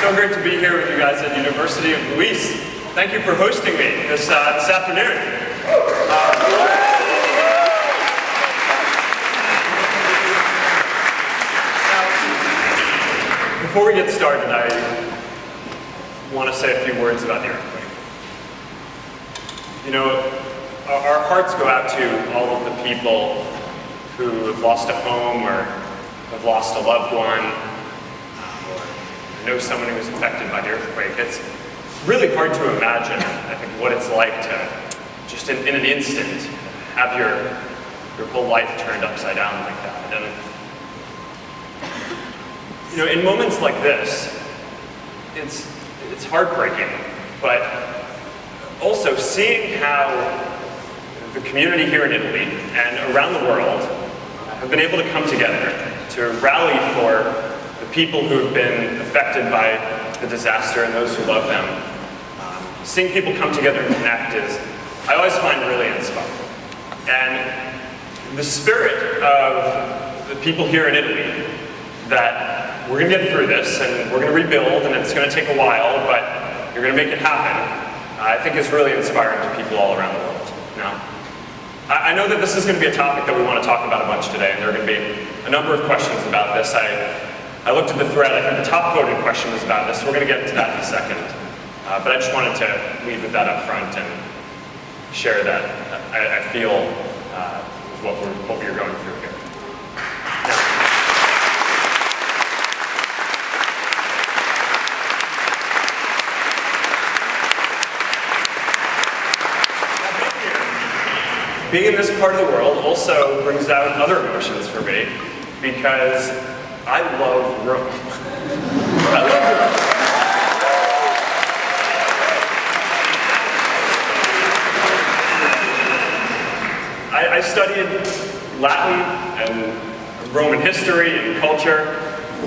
so great to be here with you guys at University of Luis. Thank you for hosting me this afternoon. Now, before we get started, I want to say a few words about the earthquake. You know, our hearts go out to all of the people who have lost a home or have lost a loved one, or know someone who was affected by the earthquake. It's really hard to imagine, I think, what it's like to just in an instant have your whole life turned upside down like that. And you know, in moments like this, it's heartbreaking, but also seeing how the community here in Italy and around the world have been able to come together to rally for the people who have been affected by the disaster and those who love them. Seeing people come together and connect is, I always find really inspiring. And the spirit of the people here in Italy, that we're going to get through this and we're going to rebuild and it's going to take a while, but you're going to make it happen, I think is really inspiring to people all around the world. Now, I know that this is going to be a topic that we want to talk about a bunch today, and there are going to be a number of questions about this. I looked at the thread. I think the top voted question was about this. We're going to get into that in a second. But I just wanted to lead with that up front and share that I feel what we're going through here. Being in this part of the world also brings out other emotions for me, because I love Rome. I love Rome. I studied Latin and Roman history and culture,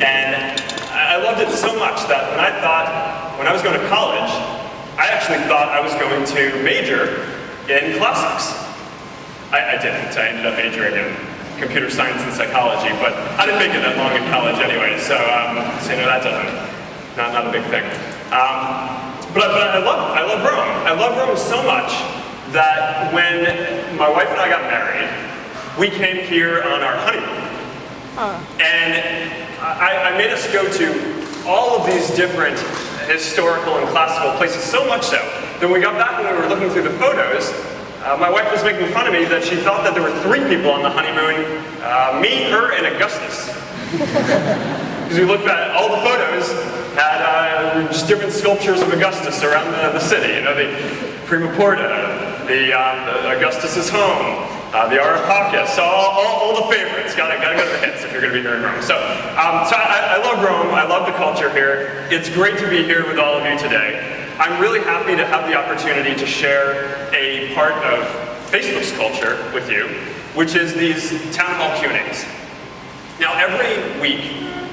and I loved it so much that when I was going to college, I actually thought I was going to major in classics. I didn't. I ended up majoring in computer science and psychology, but I didn't make it that long in college anyway, so you know, that doesn't, not a big thing. But I love Rome. I love Rome so much that when my wife and I got married, we came here on our honeymoon. And I made us go to all of these different historical and classical places, so much so that when we got back and we were looking through the photos, my wife was making fun of me that she thought that there were 3 people on the honeymoon, me, her, and Augustus. Because we looked at all the photos, had just different sculptures of Augustus around the city. You know, the Prima Porta, the Augustus's home, the Areopagus, all the favorites. Gotta go to the hits if you're gonna be here in Rome. So I love Rome. I love the culture here. It's great to be here with all of you today. I'm really happy to have the opportunity to share a part of Facebook's culture with you, which is these town hall Q&As. Now every week,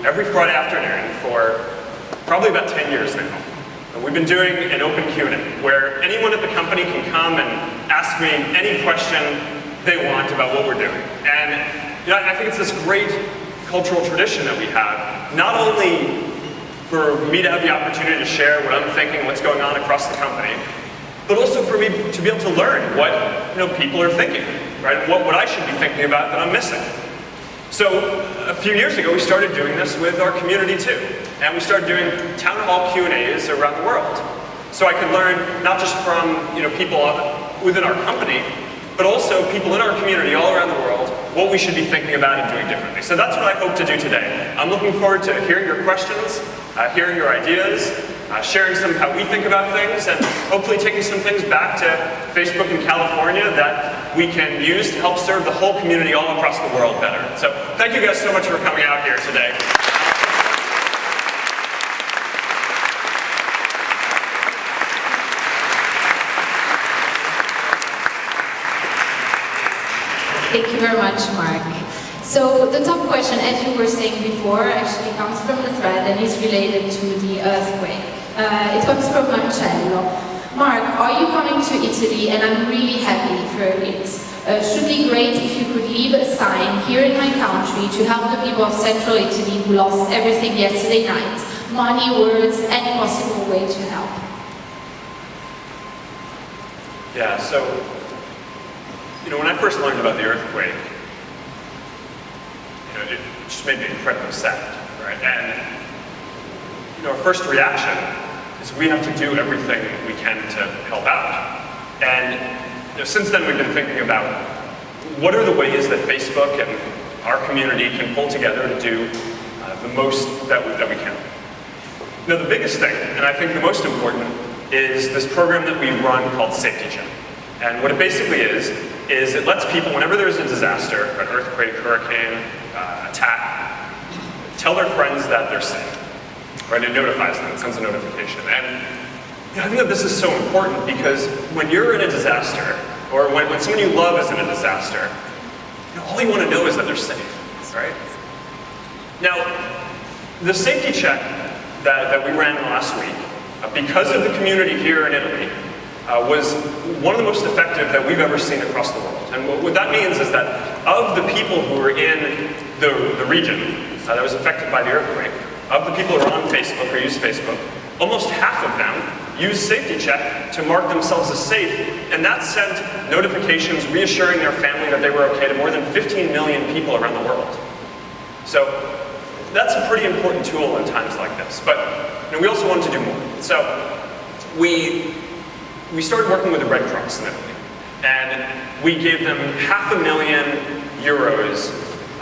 every Friday afternoon for probably about 10 years now, we've been doing an open Q&A where anyone at the company can come and ask me any question they want about what we're doing. And you know, I think it's this great cultural tradition that we have, not only for me to have the opportunity to share what I'm thinking, what's going on across the company, but also for me to be able to learn what people are thinking, right? What I should be thinking about that I'm missing. So a few years ago, we started doing this with our community too, and we started doing town hall Q&As around the world, so I could learn not just from people within our company, but also people in our community all around the world, what we should be thinking about and doing differently. So that's what I hope to do today. I'm looking forward to hearing your questions, hearing your ideas, sharing some of how we think about things, and hopefully taking some things back to Facebook in California that we can use to help serve the whole community all across the world better. So thank you guys so much for coming out here today. Thank you very much, Mark. So the top question, as you were saying before, actually comes from the thread and is related to the earthquake. It comes from Marcello. Mark, are you coming to Italy? And I'm really happy for it. Should be great if you could leave a sign here in my country to help the people of central Italy who lost everything yesterday night. money, words, any possible way to help. Yeah, so, when I first learned about the earthquake, it just made me incredibly sad, right? And, our first reaction is we have to do everything we can to help out. And since then we've been thinking about what are the ways that Facebook and our community can pull together to do the most that we can. The biggest thing, and I think the most important, is this program that we run called Safety Check. And what it basically is it lets people, whenever there's a disaster, an earthquake, hurricane, attack, tell their friends that they're safe. Right? It notifies them, it sends a notification. And I think that this is so important because when you're in a disaster, or when someone you love is in a disaster, all you want to know is that they're safe, right? Now, the safety check that we ran last week, because of the community here in Italy, was one of the most effective that we've ever seen across the world. And what that means is that of the people who were in the region that was affected by the earthquake, of the people who are on Facebook or use Facebook, almost half of them used Safety Check to mark themselves as safe, and that sent notifications reassuring their family that they were okay to more than 15 million people around the world. So that's a pretty important tool in times like this. But we also wanted to do more. So we started working with the Red Cross in Italy, and we gave them €500,000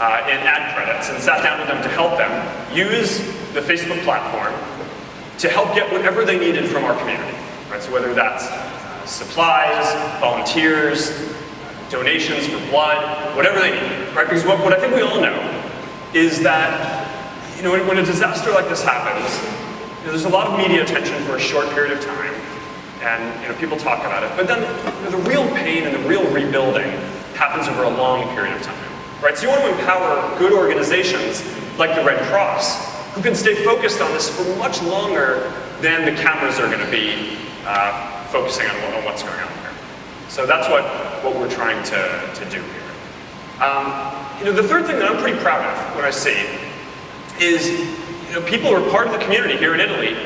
in ad credits and sat down with them to help them use the Facebook platform to help get whatever they needed from our community. Right? So whether that's supplies, volunteers, donations for blood, whatever they need. Right? Because what I think we all know is that when a disaster like this happens, there's a lot of media attention for a short period of time, and people talk about it. But then the real pain and the real rebuilding happens over a long period of time. Right? So you want to empower good organizations like the Red Cross, who can stay focused on this for much longer than the cameras are going to be focusing on what's going on here. So that's what we're trying to do here. The third thing that I'm pretty proud of when I see is people who are part of the community here in Italy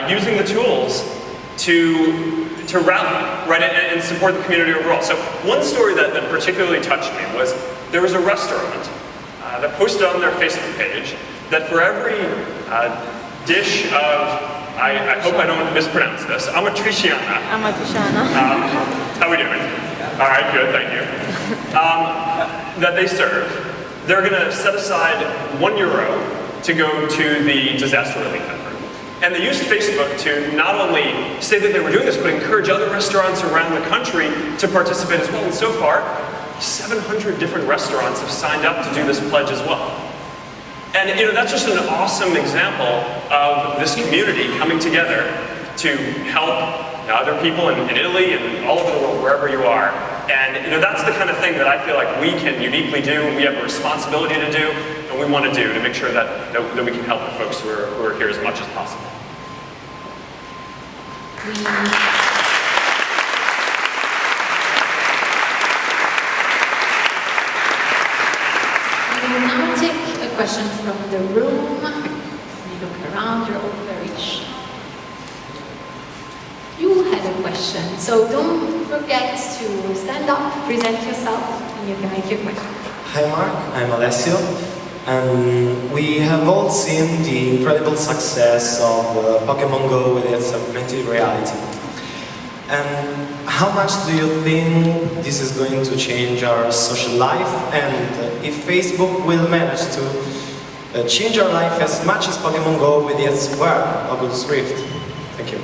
using the tools to rally, right, and support the community overall. So one story that particularly touched me was there was a restaurant that posted on their Facebook page that for every dish of, I hope I don't mispronounce this, amatriciana. How are we doing? All right, good, thank you. That they serve, they're going to set aside €1 to go to the disaster relief effort. And they used Facebook to not only say that they were doing this, but encourage other restaurants around the country to participate as well. And so far, 700 different restaurants have signed up to do this pledge as well. And that's just an awesome example of this community coming together to help other people in Italy and all over the world, wherever you are. And that's the kind of thing that I feel like we can uniquely do, and we have a responsibility to do, and we want to do to make sure that we can help the folks who are here as much as possible. We will now take a question from the room. We look around, you're all very shy. You had a question, so don't forget to stand up, present yourself, and you can make your question. Hi Mark, I'm Alessio, and we have all seen the incredible success of Pokemon Go with its augmented reality. And how much do you think this is going to change our social life, and if Facebook will manage to change our life as much as Pokemon Go with its wear, Oculus Rift? Thank you.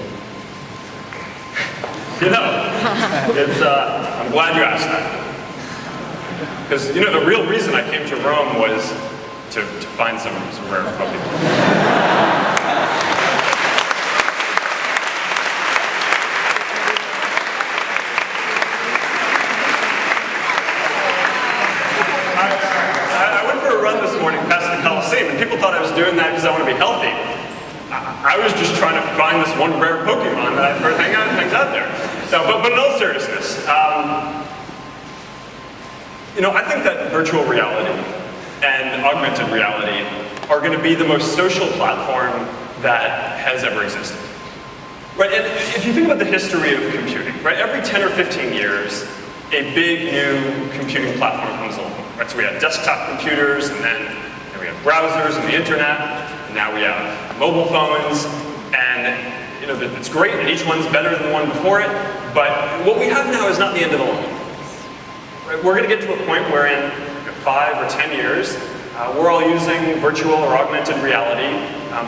I'm glad you asked that. Because, the real reason I came to Rome was to find some rare Pokemon. I went for a run this morning past the Coliseum, and people thought I was doing that because I want to be healthy. I was just trying to find this one rare Pokemon that I've heard hangs out there. So, but in all seriousness, I think that virtual reality and augmented reality are going to be the most social platform that has ever existed. Right, and if you think about the history of computing, right, every 10 or 15 years, a big new computing platform comes along. Right, so we had desktop computers, and then we have browsers and the internet, and now we have mobile phones, and it's great, and each one's better than the one before it, but what we have now is not the end of the line. Right, we're going to get to a point where in 5 or 10 years, we're all using virtual or augmented reality,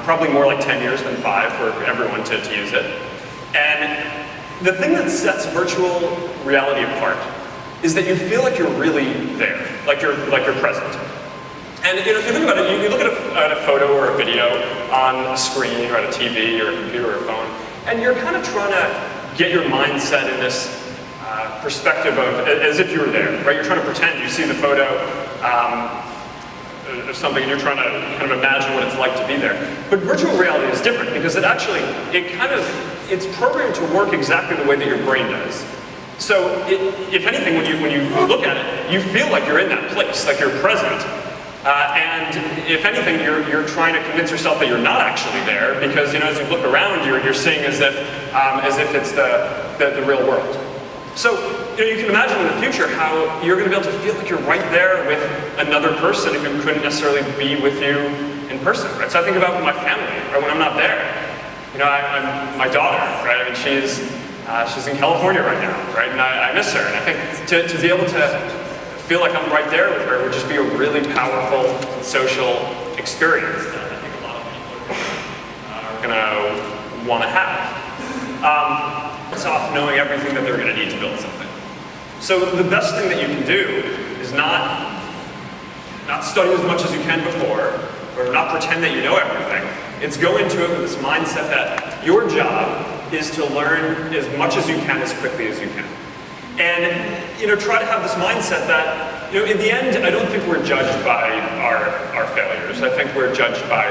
probably more like 10 years than 5 for everyone to use it. And the thing that sets virtual reality apart is that you feel like you're really there, like you're present. And if you think about it, you look at a photo or a video on a screen or at a TV or a computer or a phone, and you're kind of trying to get your mindset in this perspective of as if you were there, right? You're trying to pretend you see the photo of something, and you're trying to kind of imagine what it's like to be there. But virtual reality is different because it's programmed to work exactly the way that your brain does. So if anything, when you look at it, you feel like you're in that place, like you're present. And if anything, you're trying to convince yourself that you're not actually there because as you look around, you're seeing as if it's the real world. So you can imagine in the future how you're going to be able to feel like you're right there with another person who couldn't necessarily be with you in person, right? So I think about my family, right? When I'm not there, I'm my daughter, right? I mean, she's in California right now, right? And I miss her, and I think to be able to feel like I'm right there with her would just be a really powerful social experience that I think a lot of people are going to want to have. It's off knowing everything that they're going to need to build something. So the best thing that you can do is not study as much as you can before, or not pretend that you know everything. It's go into it with this mindset that your job is to learn as much as you can as quickly as you can. And try to have this mindset that in the end, I don't think we're judged by our failures. I think we're judged by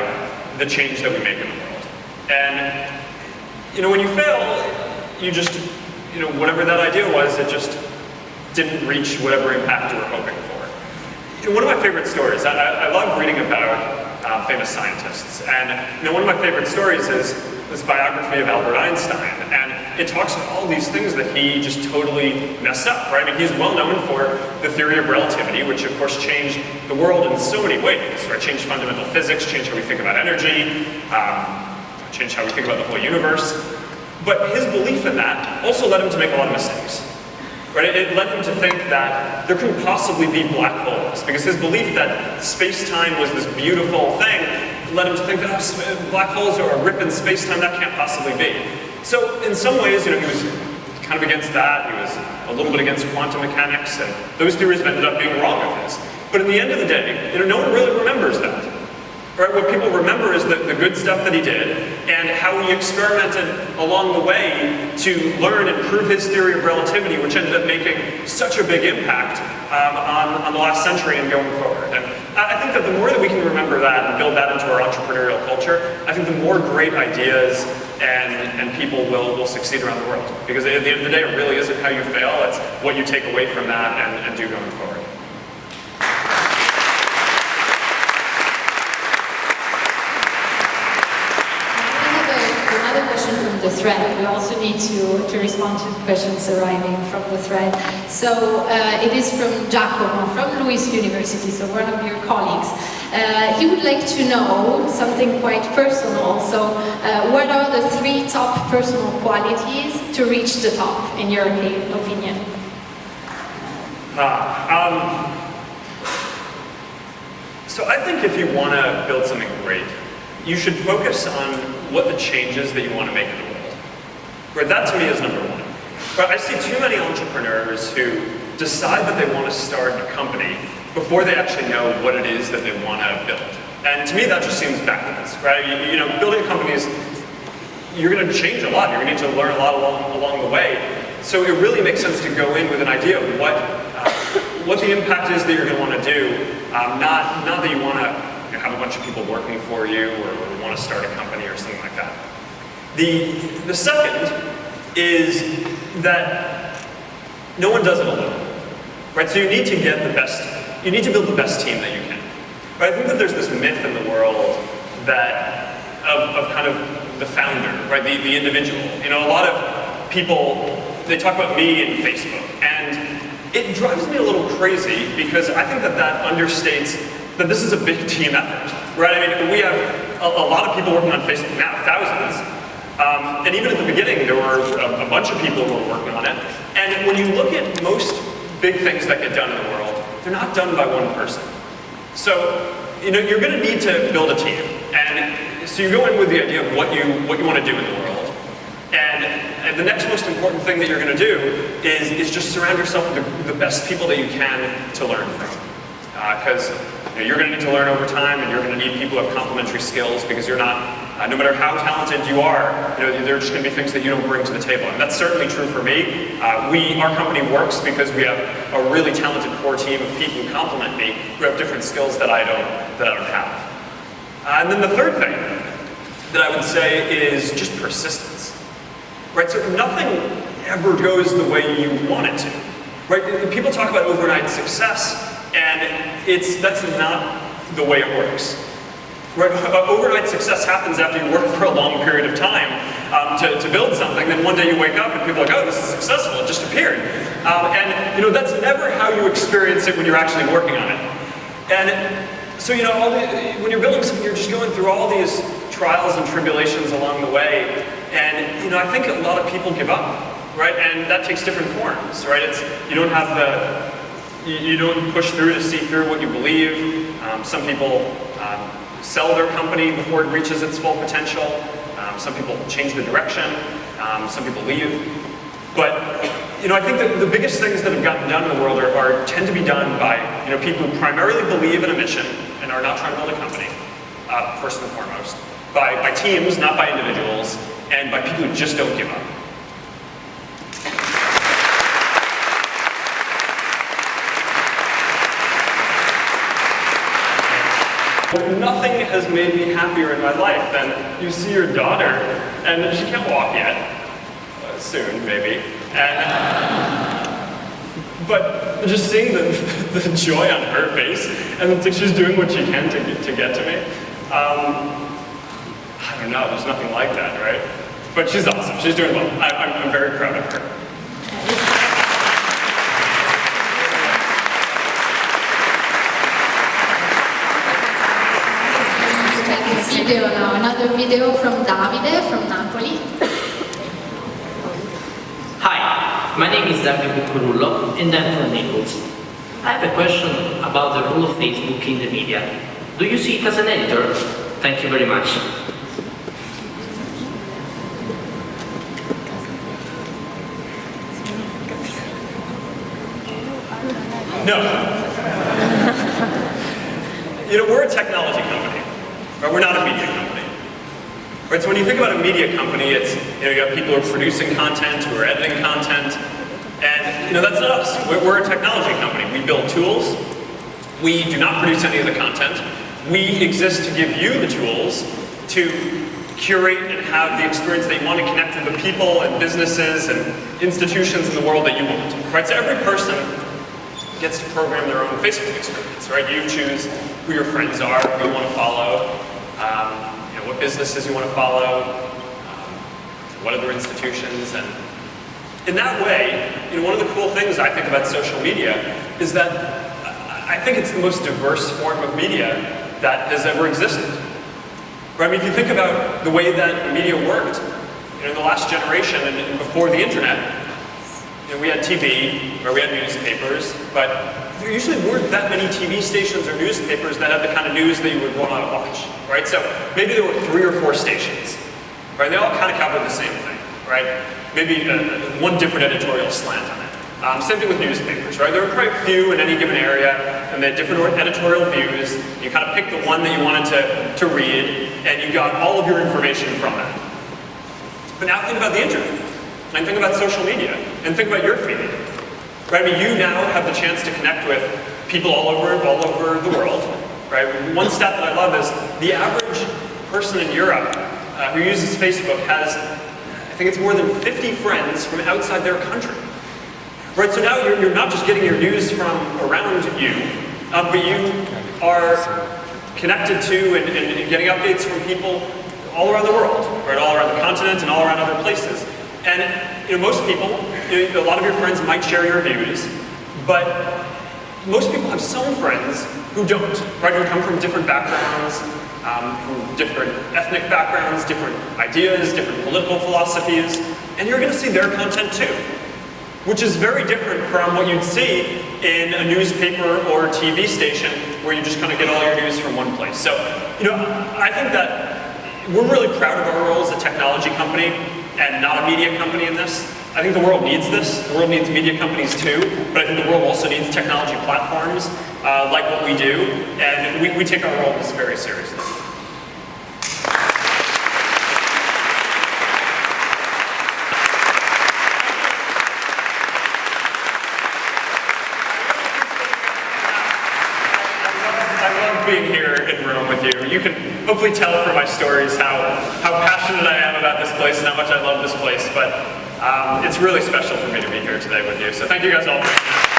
the change that we make in the world. And when you fail, you just, whatever that idea was, it just didn't reach whatever impact you were hoping for. One of my favorite stories, I love reading about famous scientists, and one of my favorite stories is this biography of Albert Einstein, and it talks about all these things that he just totally messed up, right? I mean, he's well known for the theory of relativity, which of course changed the world in so many ways, right? Changed fundamental physics, changed how we think about energy, changed how we think about the whole universe. But his belief in that also led him to make a lot of mistakes. Right? It led him to think that there couldn't possibly be black holes, because his belief that space-time was this beautiful thing led him to think that black holes are a rip in space-time, that can't possibly be. So in some ways, he was kind of against that. He was a little bit against quantum mechanics, and those theories ended up being wrong of his. But in the end of the day, no one really remembers that. Right? What people remember is the good stuff that he did and how he experimented along the way to learn and prove his theory of relativity, which ended up making such a big impact on the last century and going forward. And I think that the more that we can remember that and build that into our entrepreneurial culture, I think the more great ideas and people will succeed around the world. Because at the end of the day, it really isn't how you fail, it's what you take away from that and do going forward. The thread. We also need to respond to questions arriving from the thread. So it is from Giacomo, from Lewis University, so one of your colleagues. He would like to know something quite personal. So what are the 3 top personal qualities to reach the top, in your opinion? So I think if you want to build something great, you should focus on what the changes that you want to make in the world. Right, that to me is number 1. But I see too many entrepreneurs who decide that they want to start a company before they actually know what it is that they want to build. And to me that just seems backwards, right? Building companies, you're going to change a lot. You're going to need to learn a lot along the way. So it really makes sense to go in with an idea of what the impact is that you're going to want to do, not that you want to have a bunch of people working for you or want to start a company or something like that. The second is that no one does it alone, right? So you need to build the best team that you can. But I think that there's this myth in the world that of kind of the founder, right? The individual. You know, a lot of people, they talk about me and Facebook, and it drives me a little crazy because I think that understates that this is a big team effort, right? I mean, we have a lot of people working on Facebook now, thousands. And even at the beginning, there were a bunch of people who were working on it. And when you look at most big things that get done in the world, they're not done by one person. So, you know, you're going to need to build a team. And so you go in with the idea of what you want to do in the world. And the next most important thing that you're going to do is just surround yourself with the best people that you can to learn from. Because you're going to need to learn over time, and you're going to need people who have complementary skills, because you're not, no matter how talented you are, there are just going to be things that you don't bring to the table. And that's certainly true for me. Our company works because we have a really talented core team of people who complement me, who have different skills that I don't have. And then the third thing that I would say is just persistence. Right? So nothing ever goes the way you want it to. Right? People talk about overnight success, and that's not the way it works. Right? Overnight success happens after you work for a long period of time to build something. Then one day you wake up and people are like, oh, this is successful, it just appeared. And that's never how you experience it when you're actually working on it. And so when you're building something, you're just going through all these trials and tribulations along the way. And I think a lot of people give up, right? And that takes different forms, right? You don't push through to see through what you believe. Some people sell their company before it reaches its full potential. Some people change the direction. Some people leave. But I think that the biggest things that have gotten done in the world tend to be done by people who primarily believe in a mission and are not trying to build a company, first and foremost. By teams, not by individuals, and by people who just don't give up. Nothing has made me happier in my life than you see your daughter, and she can't walk yet. Soon, maybe. But just seeing the joy on her face, and that she's doing what she can to get to me, I don't know, there's nothing like that, right? But she's awesome, she's doing well. I'm very proud of her. Video now, another video from Davide from Napoli. Hi, my name is Davide Bucurullo and I'm from Naples. I have a question about the role of Facebook in the media. Do you see it as an editor? Thank you very much. No. We're a technology company. Right? We're not a media company. Right? So when you think about a media company, it's you got people who are producing content, who are editing content, and that's not us. We're a technology company. We build tools. We do not produce any of the content. We exist to give you the tools to curate and have the experience that you want to connect with the people and businesses and institutions in the world that you want. Right? So every person gets to program their own Facebook experience, right? You choose who your friends are, who you want to follow, what businesses you want to follow, what other institutions, and in that way, one of the cool things I think about social media is that I think it's the most diverse form of media that has ever existed. Right? I mean, if you think about the way that media worked, in the last generation and before the internet, we had TV, or we had newspapers, but there usually weren't that many TV stations or newspapers that had the kind of news that you would want to watch, right? So maybe there were 3 or 4 stations, right? They all kind of covered the same thing, right? Maybe one different editorial slant on it. Same thing with newspapers, right? There were probably a few in any given area, and they had different editorial views. You kind of picked the one that you wanted to read, and you got all of your information from it. But now think about the internet. And think about social media, and think about your feed. Right? I mean, you now have the chance to connect with people all over the world. Right? One stat that I love is the average person in Europe who uses Facebook has, I think it's more than 50 friends from outside their country. Right? So now you're not just getting your news from around you, but you are connected to and getting updates from people all around the world, right? All around the continent and all around other places. And most people, a lot of your friends might share your views, but most people have some friends who don't, right? Who come from different backgrounds, from different ethnic backgrounds, different ideas, different political philosophies, and you're going to see their content too, which is very different from what you'd see in a newspaper or TV station where you just kind of get all your news from one place. So, I think that we're really proud of our role as a technology company and not a media company in this. I think the world needs this. The world needs media companies too, but I think the world also needs technology platforms like what we do, and we take our role in this very seriously. Being here in Rome with you. You can hopefully tell from my stories how passionate I am about this place and how much I love this place, but it's really special for me to be here today with you. So thank you guys all for